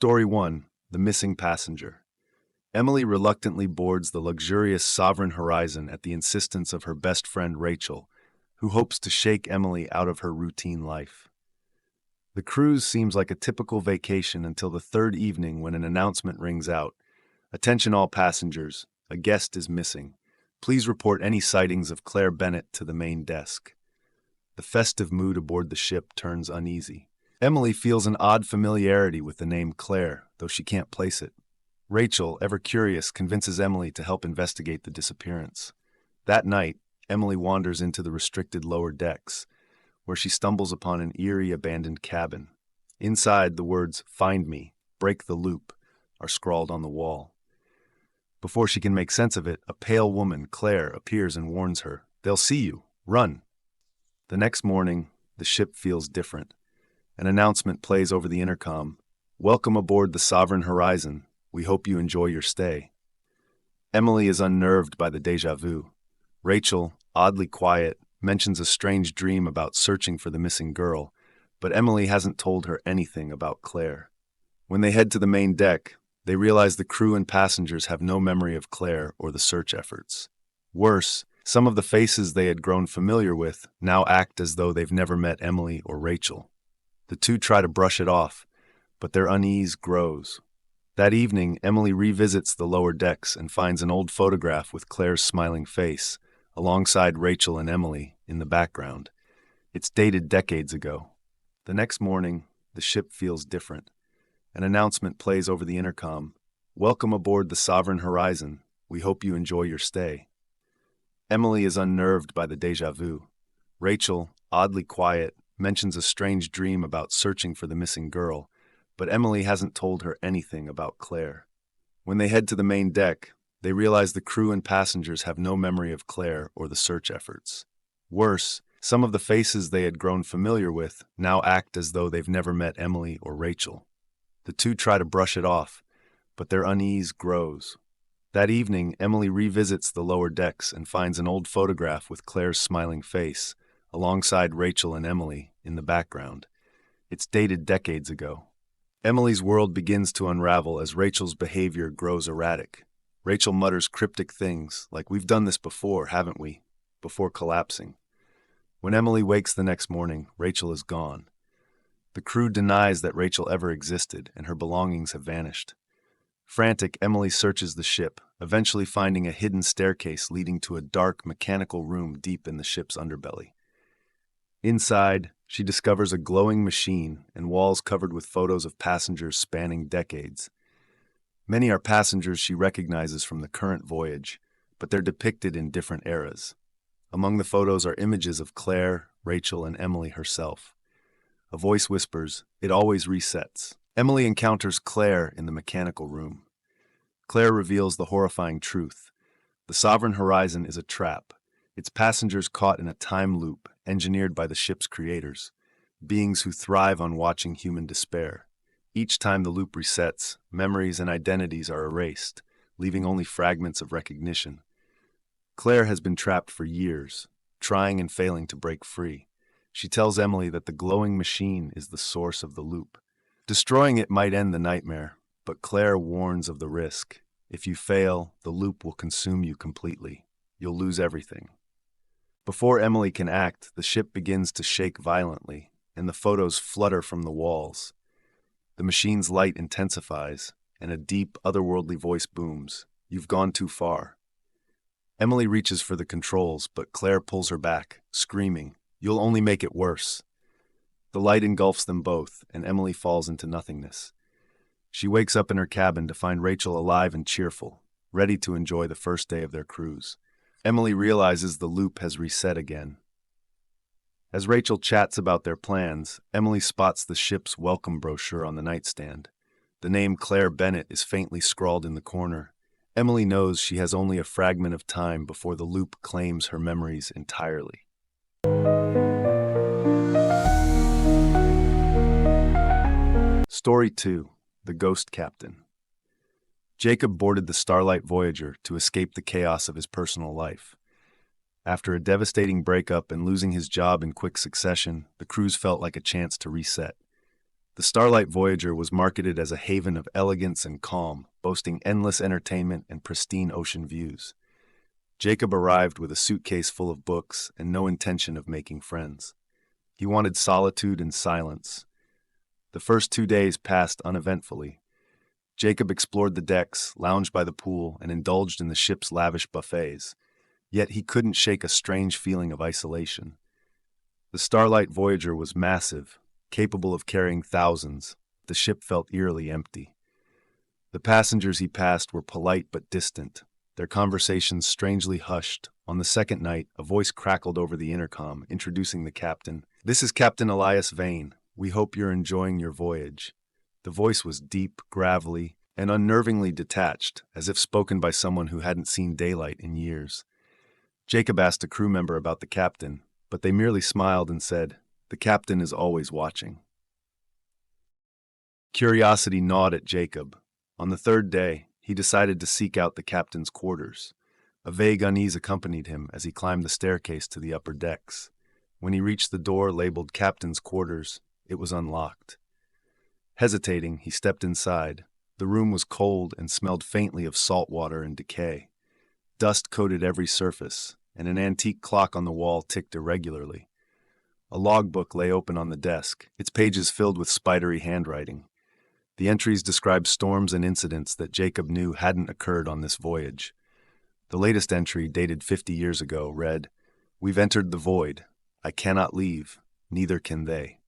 Story 1. The Missing Passenger. Emily reluctantly boards the luxurious Sovereign Horizon at the insistence of her best friend Rachel, who hopes to shake Emily out of her routine life. The cruise seems like a typical vacation until the third evening when an announcement rings out. Attention all passengers, a guest is missing. Please report any sightings of Claire Bennett to the main desk. The festive mood aboard the ship turns uneasy. Emily feels an odd familiarity with the name Claire, though she can't place it. Rachel, ever curious, convinces Emily to help investigate the disappearance. That night, Emily wanders into the restricted lower decks, where she stumbles upon an eerie abandoned cabin. Inside, the words, "Find me, break the loop," are scrawled on the wall. Before she can make sense of it, a pale woman, Claire, appears and warns her, "They'll see you. Run." The next morning, the ship feels different. An announcement plays over the intercom. "Welcome aboard the Sovereign Horizon. We hope you enjoy your stay." Emily is unnerved by the déjà vu. Rachel, oddly quiet, mentions a strange dream about searching for the missing girl, but Emily hasn't told her anything about Claire. When they head to the main deck, they realize the crew and passengers have no memory of Claire or the search efforts. Worse, some of the faces they had grown familiar with now act as though they've never met Emily or Rachel. The two try to brush it off, but their unease grows. That evening, Emily revisits the lower decks and finds an old photograph with Claire's smiling face, alongside Rachel and Emily, in the background. It's dated decades ago. The next morning, the ship feels different. An announcement plays over the intercom. "Welcome aboard the Sovereign Horizon. We hope you enjoy your stay." Emily is unnerved by the déjà vu. Rachel, oddly quiet, mentions a strange dream about searching for the missing girl, but Emily hasn't told her anything about Claire. When they head to the main deck, they realize the crew and passengers have no memory of Claire or the search efforts. Worse, some of the faces they had grown familiar with now act as though they've never met Emily or Rachel. The two try to brush it off, but their unease grows. That evening, Emily revisits the lower decks and finds an old photograph with Claire's smiling face, alongside Rachel and Emily, in the background. It's dated decades ago. Emily's world begins to unravel as Rachel's behavior grows erratic. Rachel mutters cryptic things like, "We've done this before, haven't we?" before collapsing. When Emily wakes the next morning, Rachel is gone. The crew denies that Rachel ever existed, and her belongings have vanished. Frantic, Emily searches the ship, eventually finding a hidden staircase leading to a dark, mechanical room deep in the ship's underbelly. Inside, she discovers a glowing machine and walls covered with photos of passengers spanning decades. Many are passengers she recognizes from the current voyage, but they're depicted in different eras. Among the photos are images of Claire, Rachel, and Emily herself. A voice whispers, "It always resets." Emily encounters Claire in the mechanical room. Claire reveals the horrifying truth. The Sovereign Horizon is a trap, its passengers caught in a time loop engineered by the ship's creators, beings who thrive on watching human despair. Each time the loop resets, memories and identities are erased, leaving only fragments of recognition. Claire has been trapped for years, trying and failing to break free. She tells Emily that the glowing machine is the source of the loop. Destroying it might end the nightmare, but Claire warns of the risk. If you fail, the loop will consume you completely. You'll lose everything. Before Emily can act, the ship begins to shake violently, and the photos flutter from the walls. The machine's light intensifies, and a deep, otherworldly voice booms, "You've gone too far." Emily reaches for the controls, but Claire pulls her back, screaming, "You'll only make it worse." The light engulfs them both, and Emily falls into nothingness. She wakes up in her cabin to find Rachel alive and cheerful, ready to enjoy the first day of their cruise. Emily realizes the loop has reset again. As Rachel chats about their plans, Emily spots the ship's welcome brochure on the nightstand. The name Claire Bennett is faintly scrawled in the corner. Emily knows she has only a fragment of time before the loop claims her memories entirely. Story 2. The Ghost Captain. Jacob boarded the Starlight Voyager to escape the chaos of his personal life. After a devastating breakup and losing his job in quick succession, the cruise felt like a chance to reset. The Starlight Voyager was marketed as a haven of elegance and calm, boasting endless entertainment and pristine ocean views. Jacob arrived with a suitcase full of books and no intention of making friends. He wanted solitude and silence. The first 2 days passed uneventfully. Jacob explored the decks, lounged by the pool, and indulged in the ship's lavish buffets. Yet he couldn't shake a strange feeling of isolation. The Starlight Voyager was massive, capable of carrying thousands. The ship felt eerily empty. The passengers he passed were polite but distant, their conversations strangely hushed. On the second night, a voice crackled over the intercom, introducing the captain. "This is Captain Elias Vane. We hope you're enjoying your voyage." The voice was deep, gravelly, and unnervingly detached, as if spoken by someone who hadn't seen daylight in years. Jacob asked a crew member about the captain, but they merely smiled and said, "The captain is always watching." Curiosity gnawed at Jacob. On the third day, he decided to seek out the captain's quarters. A vague unease accompanied him as he climbed the staircase to the upper decks. When he reached the door labeled Captain's Quarters, it was unlocked. Hesitating, he stepped inside. The room was cold and smelled faintly of salt water and decay. Dust coated every surface, and an antique clock on the wall ticked irregularly. A logbook lay open on the desk, its pages filled with spidery handwriting. The entries described storms and incidents that Jacob knew hadn't occurred on this voyage. The latest entry, dated 50 years ago, read, "We've entered the void. I cannot leave, neither can they."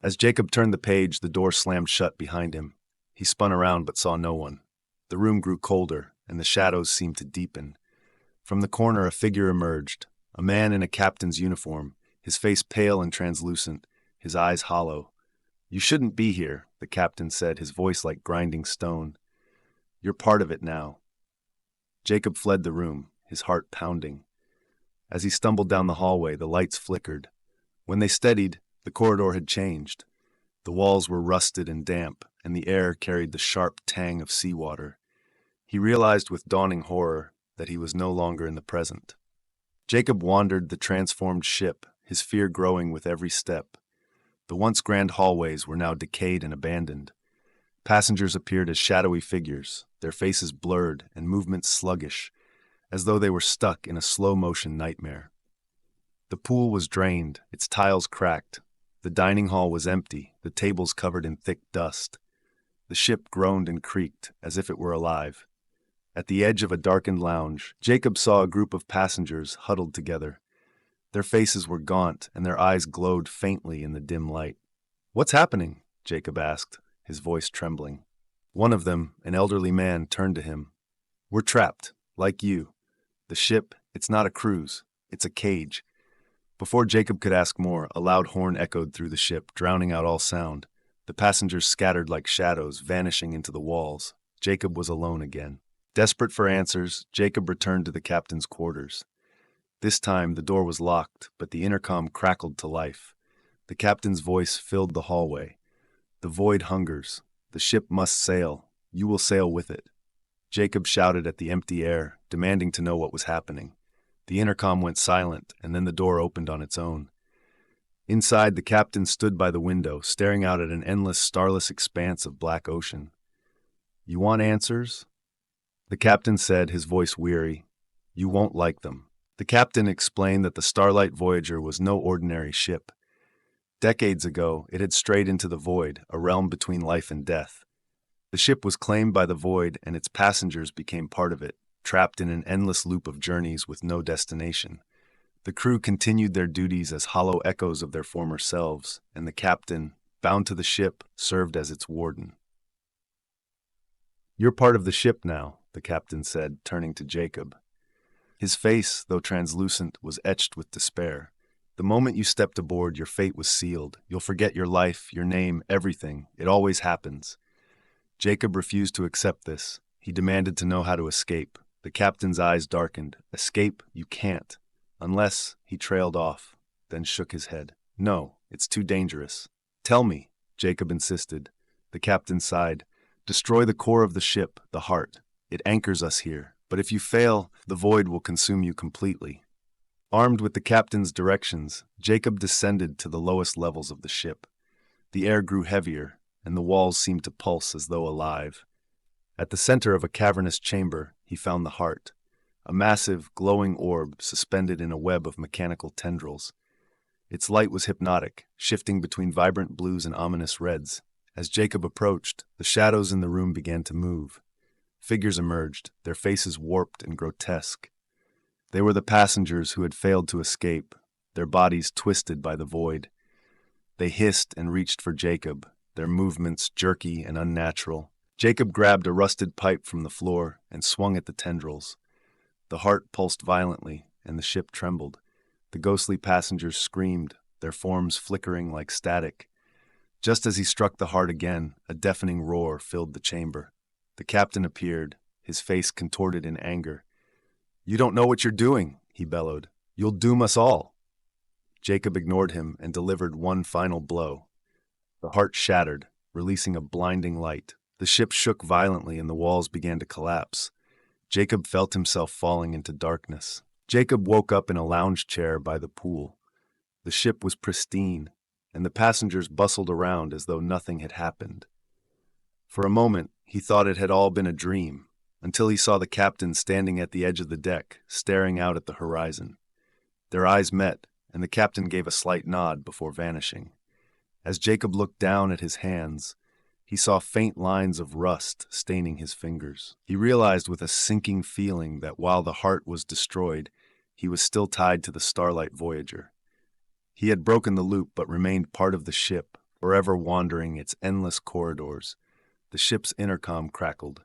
As Jacob turned the page, the door slammed shut behind him. He spun around but saw no one. The room grew colder, and the shadows seemed to deepen. From the corner, a figure emerged, a man in a captain's uniform, his face pale and translucent, his eyes hollow. "You shouldn't be here," the captain said, his voice like grinding stone. "You're part of it now." Jacob fled the room, his heart pounding. As he stumbled down the hallway, the lights flickered. When they steadied, the corridor had changed. The walls were rusted and damp, and the air carried the sharp tang of seawater. He realized with dawning horror that he was no longer in the present. Jacob wandered the transformed ship, his fear growing with every step. The once grand hallways were now decayed and abandoned. Passengers appeared as shadowy figures, their faces blurred and movements sluggish, as though they were stuck in a slow-motion nightmare. The pool was drained, its tiles cracked. The dining hall was empty, the tables covered in thick dust. The ship groaned and creaked, as if it were alive. At the edge of a darkened lounge, Jacob saw a group of passengers huddled together. Their faces were gaunt, and their eyes glowed faintly in the dim light. "What's happening?" Jacob asked, his voice trembling. One of them, an elderly man, turned to him. "We're trapped, like you. The ship, it's not a cruise, it's a cage." Before Jacob could ask more, a loud horn echoed through the ship, drowning out all sound. The passengers scattered like shadows, vanishing into the walls. Jacob was alone again. Desperate for answers, Jacob returned to the captain's quarters. This time, the door was locked, but the intercom crackled to life. The captain's voice filled the hallway. "The void hungers. The ship must sail. You will sail with it." Jacob shouted at the empty air, demanding to know what was happening. The intercom went silent, and then the door opened on its own. Inside, the captain stood by the window, staring out at an endless, starless expanse of black ocean. "You want answers?" The captain said, his voice weary. "You won't like them." The captain explained that the Starlight Voyager was no ordinary ship. Decades ago, it had strayed into the void, a realm between life and death. The ship was claimed by the void, and its passengers became part of it, trapped in an endless loop of journeys with no destination. The crew continued their duties as hollow echoes of their former selves, and the captain, bound to the ship, served as its warden. "You're part of the ship now," the captain said, turning to Jacob. His face, though translucent, was etched with despair. "The moment you stepped aboard, your fate was sealed. You'll forget your life, your name, everything. It always happens." Jacob refused to accept this. He demanded to know how to escape. The captain's eyes darkened. "Escape? You can't. Unless," he trailed off, then shook his head. "No, it's too dangerous." "Tell me," Jacob insisted. The captain sighed. "Destroy the core of the ship, the heart. It anchors us here. But if you fail, the void will consume you completely." Armed with the captain's directions, Jacob descended to the lowest levels of the ship. The air grew heavier, and the walls seemed to pulse as though alive. At the center of a cavernous chamber, he found the heart, a massive, glowing orb suspended in a web of mechanical tendrils. Its light was hypnotic, shifting between vibrant blues and ominous reds. As Jacob approached, the shadows in the room began to move. Figures emerged, their faces warped and grotesque. They were the passengers who had failed to escape, their bodies twisted by the void. They hissed and reached for Jacob, their movements jerky and unnatural. Jacob grabbed a rusted pipe from the floor and swung at the tendrils. The heart pulsed violently, and the ship trembled. The ghostly passengers screamed, their forms flickering like static. Just as he struck the heart again, a deafening roar filled the chamber. The captain appeared, his face contorted in anger. "You don't know what you're doing," he bellowed. "You'll doom us all." Jacob ignored him and delivered one final blow. The heart shattered, releasing a blinding light. The ship shook violently and the walls began to collapse. Jacob felt himself falling into darkness. Jacob woke up in a lounge chair by the pool. The ship was pristine, and the passengers bustled around as though nothing had happened. For a moment, he thought it had all been a dream, until he saw the captain standing at the edge of the deck, staring out at the horizon. Their eyes met, and the captain gave a slight nod before vanishing. As Jacob looked down at his hands, he saw faint lines of rust staining his fingers. He realized with a sinking feeling that while the heart was destroyed, he was still tied to the Starlight Voyager. He had broken the loop but remained part of the ship, forever wandering its endless corridors. The ship's intercom crackled.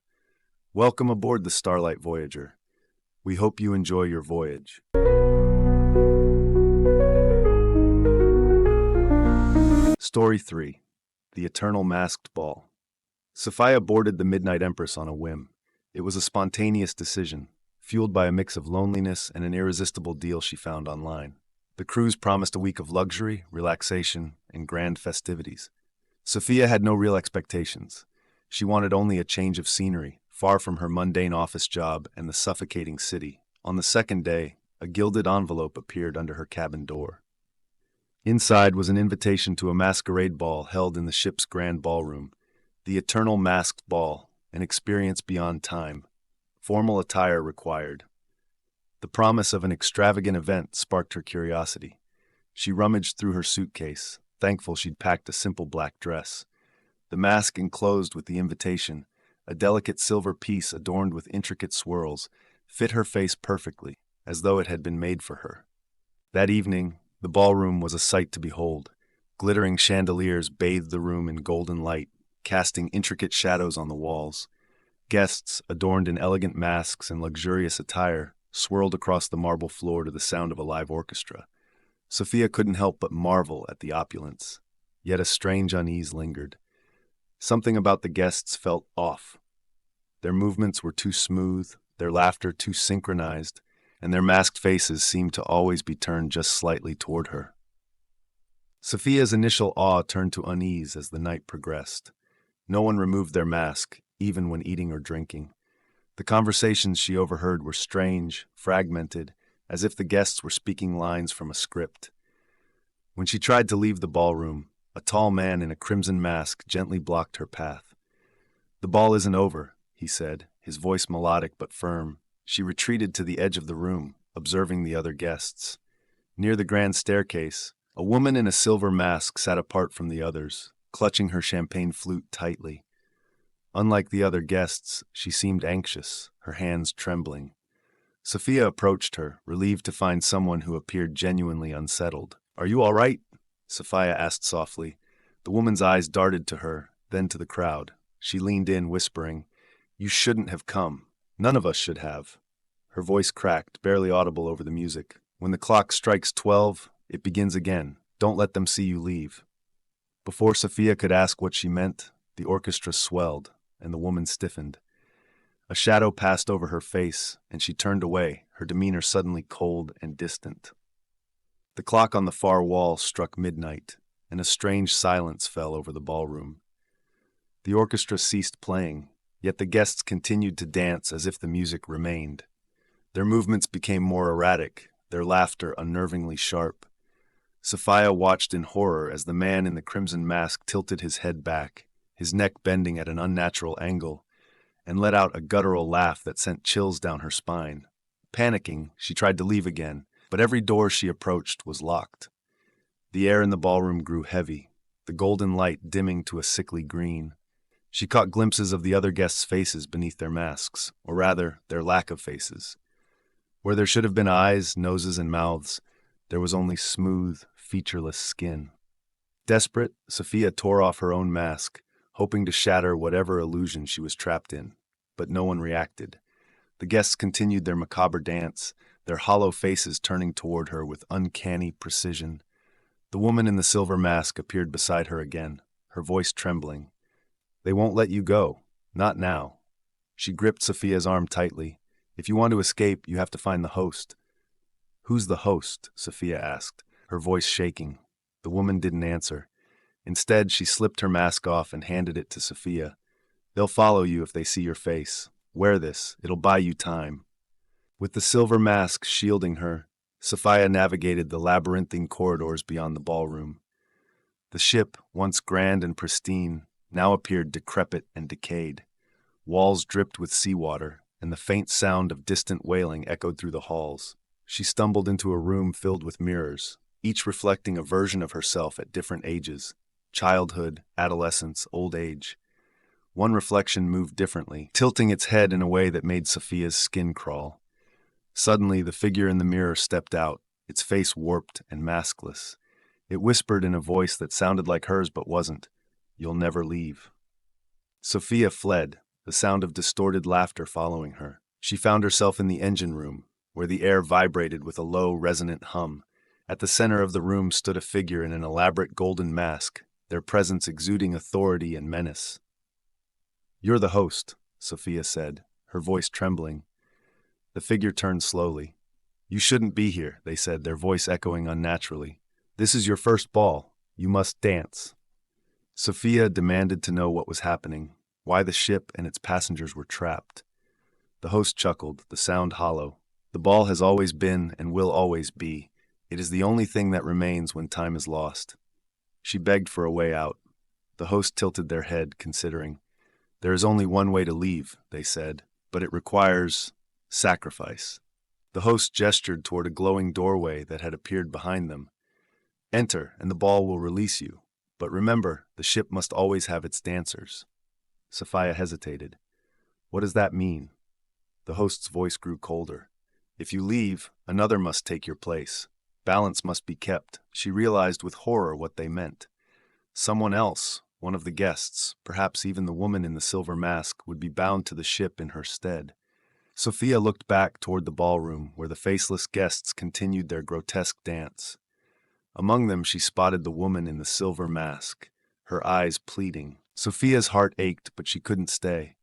"Welcome aboard the Starlight Voyager. We hope you enjoy your voyage." Story 3. The Eternal Masked Ball. Sophia boarded the Midnight Empress on a whim. It was a spontaneous decision, fueled by a mix of loneliness and an irresistible deal she found online. The cruise promised a week of luxury, relaxation, and grand festivities. Sophia had no real expectations. She wanted only a change of scenery, far from her mundane office job and the suffocating city. On the second day, a gilded envelope appeared under her cabin door. Inside was an invitation to a masquerade ball held in the ship's grand ballroom. The Eternal Masked Ball, an experience beyond time. Formal attire required. The promise of an extravagant event sparked her curiosity. She rummaged through her suitcase, thankful she'd packed a simple black dress. The mask enclosed with the invitation, a delicate silver piece adorned with intricate swirls, fit her face perfectly, as though it had been made for her. That evening, the ballroom was a sight to behold. Glittering chandeliers bathed the room in golden light, casting intricate shadows on the walls. Guests, adorned in elegant masks and luxurious attire, swirled across the marble floor to the sound of a live orchestra. Sophia couldn't help but marvel at the opulence, yet a strange unease lingered. Something about the guests felt off. Their movements were too smooth, their laughter too synchronized, and their masked faces seemed to always be turned just slightly toward her. Sophia's initial awe turned to unease as the night progressed. No one removed their mask, even when eating or drinking. The conversations she overheard were strange, fragmented, as if the guests were speaking lines from a script. When she tried to leave the ballroom, a tall man in a crimson mask gently blocked her path. "The ball isn't over," he said, his voice melodic but firm. She retreated to the edge of the room, observing the other guests. Near the grand staircase, a woman in a silver mask sat apart from the others, clutching her champagne flute tightly. Unlike the other guests, she seemed anxious, her hands trembling. Sophia approached her, relieved to find someone who appeared genuinely unsettled. "Are you all right?" Sophia asked softly. The woman's eyes darted to her, then to the crowd. She leaned in, whispering, "You shouldn't have come. None of us should have." Her voice cracked, barely audible over the music. "When the clock strikes 12, it begins again. Don't let them see you leave." Before Sophia could ask what she meant, the orchestra swelled, and the woman stiffened. A shadow passed over her face, and she turned away, her demeanor suddenly cold and distant. The clock on the far wall struck midnight, and a strange silence fell over the ballroom. The orchestra ceased playing, yet the guests continued to dance as if the music remained. Their movements became more erratic, their laughter unnervingly sharp. Sophia watched in horror as the man in the crimson mask tilted his head back, his neck bending at an unnatural angle, and let out a guttural laugh that sent chills down her spine. Panicking, she tried to leave again, but every door she approached was locked. The air in the ballroom grew heavy, the golden light dimming to a sickly green. She caught glimpses of the other guests' faces beneath their masks, or rather, their lack of faces. Where there should have been eyes, noses, and mouths, there was only smooth, featureless skin. Desperate, Sophia tore off her own mask, hoping to shatter whatever illusion she was trapped in. But no one reacted. The guests continued their macabre dance, their hollow faces turning toward her with uncanny precision. The woman in the silver mask appeared beside her again, her voice trembling. "They won't let you go. Not now." She gripped Sophia's arm tightly. "If you want to escape, you have to find the host." "Who's the host?" Sophia asked, her voice shaking. The woman didn't answer. Instead, she slipped her mask off and handed it to Sophia. "They'll follow you if they see your face. Wear this. It'll buy you time." With the silver mask shielding her, Sophia navigated the labyrinthine corridors beyond the ballroom. The ship, once grand and pristine, now appeared decrepit and decayed. Walls dripped with seawater, and the faint sound of distant wailing echoed through the halls. She stumbled into a room filled with mirrors, each reflecting a version of herself at different ages: childhood, adolescence, old age. One reflection moved differently, tilting its head in a way that made Sophia's skin crawl. Suddenly, the figure in the mirror stepped out, its face warped and maskless. It whispered in a voice that sounded like hers but wasn't, "You'll never leave." Sophia fled, the sound of distorted laughter following her. She found herself in the engine room, where the air vibrated with a low, resonant hum. At the center of the room stood a figure in an elaborate golden mask, their presence exuding authority and menace. "You're the host," Sophia said, her voice trembling. The figure turned slowly. "You shouldn't be here," they said, their voice echoing unnaturally. "This is your first ball. You must dance." Sophia demanded to know what was happening, why the ship and its passengers were trapped. The host chuckled, the sound hollow. "The ball has always been and will always be. It is the only thing that remains when time is lost." She begged for a way out. The host tilted their head, considering. "There is only one way to leave," they said, "but it requires sacrifice." The host gestured toward a glowing doorway that had appeared behind them. "Enter, and the ball will release you. But remember, the ship must always have its dancers." Sophia hesitated. "What does that mean?" The host's voice grew colder. "If you leave, another must take your place. Balance must be kept." She realized with horror what they meant. Someone else, one of the guests, perhaps even the woman in the silver mask, would be bound to the ship in her stead. Sophia looked back toward the ballroom, where the faceless guests continued their grotesque dance. Among them she spotted the woman in the silver mask, her eyes pleading. Sophia's heart ached, but she couldn't stay.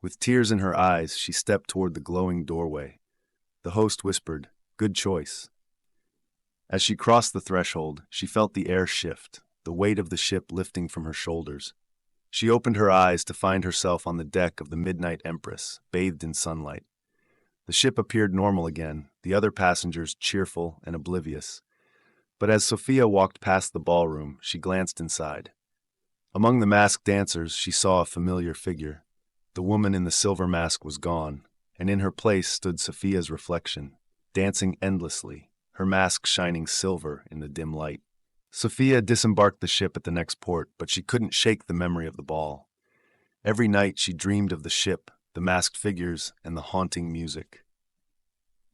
With tears in her eyes, she stepped toward the glowing doorway. The host whispered, "Good choice." As she crossed the threshold, she felt the air shift, the weight of the ship lifting from her shoulders. She opened her eyes to find herself on the deck of the Midnight Empress, bathed in sunlight. The ship appeared normal again, the other passengers cheerful and oblivious. But as Sophia walked past the ballroom, she glanced inside. Among the masked dancers, she saw a familiar figure. The woman in the silver mask was gone, and in her place stood Sophia's reflection, dancing endlessly, her mask shining silver in the dim light. Sophia disembarked the ship at the next port, but she couldn't shake the memory of the ball. Every night she dreamed of the ship, the masked figures, and the haunting music.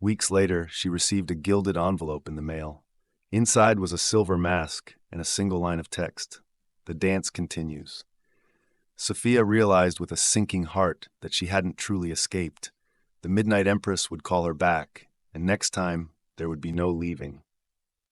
Weeks later, she received a gilded envelope in the mail. Inside was a silver mask and a single line of text: "The dance continues." Sophia realized with a sinking heart that she hadn't truly escaped. The Midnight Empress would call her back, and next time there would be no leaving.